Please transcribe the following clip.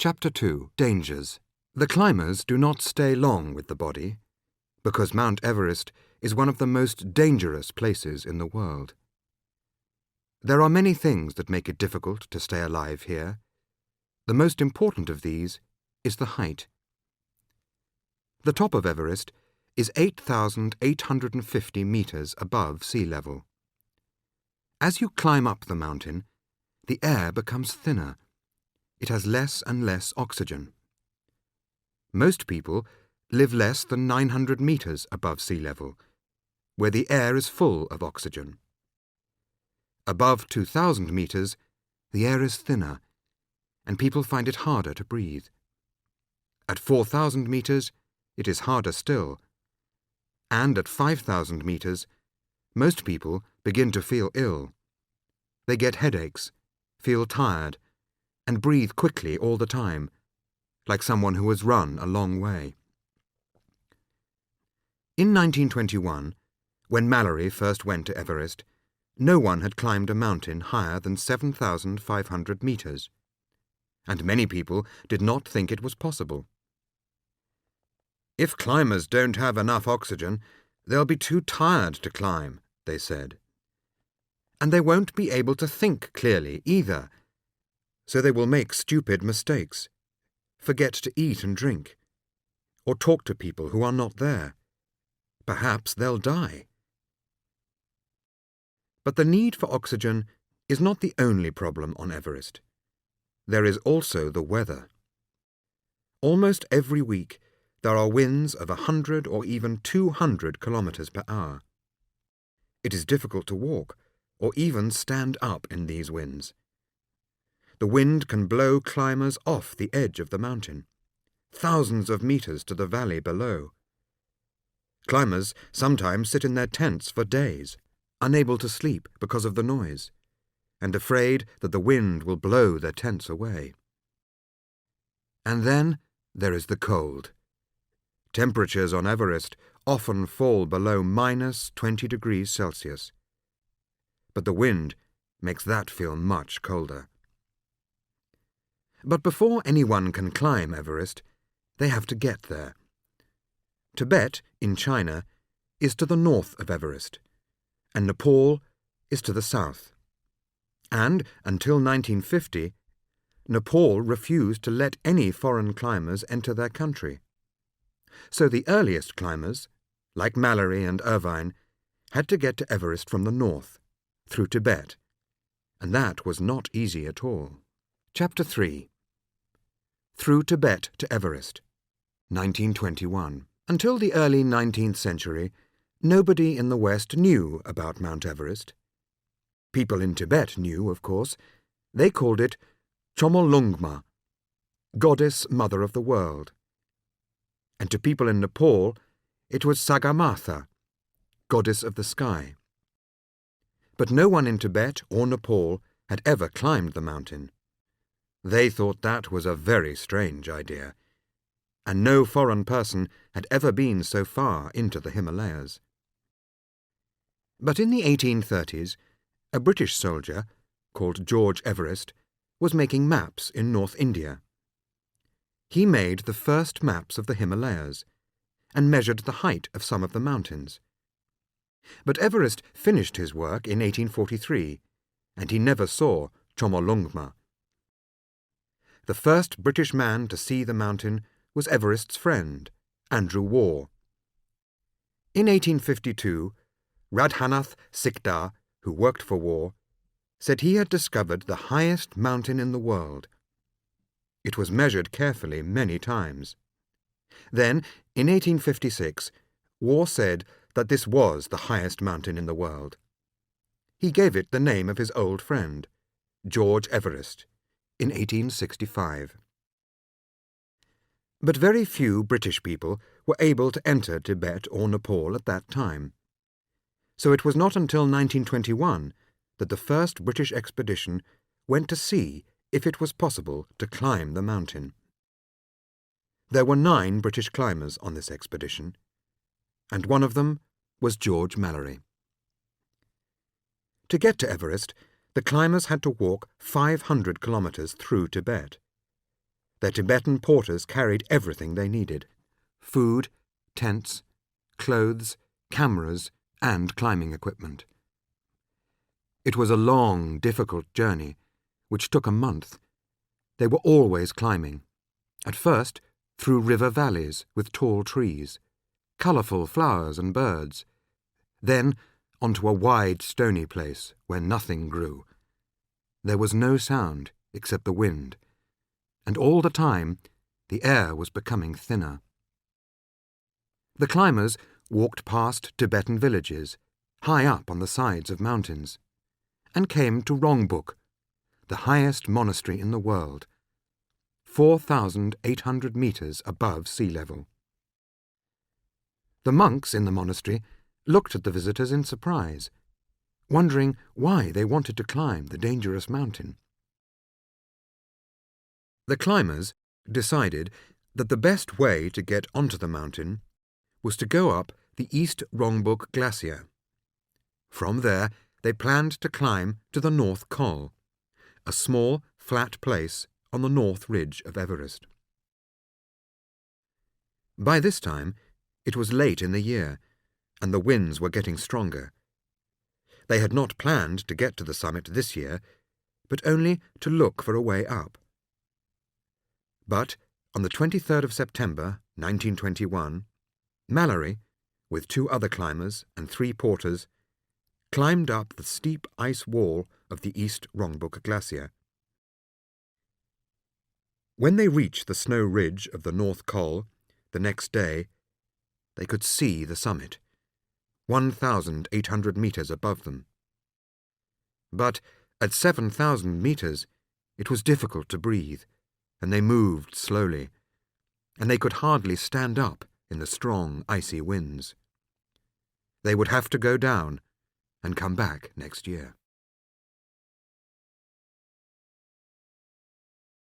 Chapter 2. Dangers. The climbers do not stay long with the body, because Mount Everest is one of the most dangerous places in the world. There are many things that make it difficult to stay alive here. The most important of these is the height. The top of Everest is 8,850 meters above sea level. As you climb up the mountain, the air becomes thinner. It has less and less oxygen. Most people live less than 900 meters above sea level, where the air is full of oxygen. Above 2,000 meters, the air is thinner, and people find it harder to breathe. At 4,000 meters, it is harder still. And at 5,000 meters, most people begin to feel ill. They get headaches, feel tired, and breathe quickly all the time, like someone who has run a long way. In 1921, when Mallory first went to Everest, no one had climbed a mountain higher than 7,500 meters, and many people did not think it was possible. "If climbers don't have enough oxygen, they'll be too tired to climb," they said. "And they won't be able to think clearly either, so they will make stupid mistakes, forget to eat and drink, or talk to people who are not there. Perhaps they'll die." But the need for oxygen is not the only problem on Everest. There is also the weather. Almost every week, there are winds of 100 or even 200 kilometers per hour. It is difficult to walk or even stand up in these winds. The wind can blow climbers off the edge of the mountain, thousands of meters to the valley below. Climbers sometimes sit in their tents for days, unable to sleep because of the noise, and afraid that the wind will blow their tents away. And then there is the cold. Temperatures on Everest often fall below -20 degrees Celsius. But the wind makes that feel much colder. But before anyone can climb Everest, they have to get there. Tibet, in China, is to the north of Everest, and Nepal is to the south. And, until 1950, Nepal refused to let any foreign climbers enter their country. So the earliest climbers, like Mallory and Irvine, had to get to Everest from the north, through Tibet, and that was not easy at all. Chapter 3. Through Tibet to Everest, 1921. Until the early 19th century, nobody in the West knew about Mount Everest. People in Tibet knew, of course. They called it Chomolungma, Goddess Mother of the World. And to people in Nepal, it was Sagarmatha, Goddess of the Sky. But no one in Tibet or Nepal had ever climbed the mountain. They thought that was a very strange idea, and no foreign person had ever been so far into the Himalayas. But in the 1830s, a British soldier, called George Everest, was making maps in North India. He made the first maps of the Himalayas, and measured the height of some of the mountains. But Everest finished his work in 1843, and he never saw Chomolungma. The first British man to see the mountain was Everest's friend, Andrew Waugh. In 1852, Radhanath Sikdar, who worked for Waugh, said he had discovered the highest mountain in the world. It was measured carefully many times. Then, in 1856, Waugh said that this was the highest mountain in the world. He gave it the name of his old friend, George Everest, in 1865. But very few British people were able to enter Tibet or Nepal at that time. So it was not until 1921 that the first British expedition went to see if it was possible to climb the mountain. There were 9 British climbers on this expedition, and one of them was George Mallory. To get to Everest, the climbers had to walk 500 kilometers through Tibet. Their Tibetan porters carried everything they needed: food, tents, clothes, cameras, and climbing equipment. It was a long, difficult journey, which took a month. They were always climbing. At first, through river valleys with tall trees, colourful flowers and birds. Then onto a wide, stony place where nothing grew. There was no sound except the wind, and all the time the air was becoming thinner. The climbers walked past Tibetan villages, high up on the sides of mountains, and came to Rongbuk, the highest monastery in the world, 4,800 metres above sea level. The monks in the monastery looked at the visitors in surprise, wondering why they wanted to climb the dangerous mountain. The climbers decided that the best way to get onto the mountain was to go up the East Rongbuk Glacier. From there, they planned to climb to the North Col, a small, flat place on the north ridge of Everest. By this time, it was late in the year, and the winds were getting stronger. They had not planned to get to the summit this year, but only to look for a way up. But on the 23rd of September, 1921, Mallory, with 2 other climbers and 3 porters, climbed up the steep ice wall of the East Rongbuk Glacier. When they reached the snow ridge of the North Col the next day, they could see the summit, 1,800 metres above them. But at 7,000 metres, it was difficult to breathe, and they moved slowly, and they could hardly stand up in the strong, icy winds. They would have to go down and come back next year.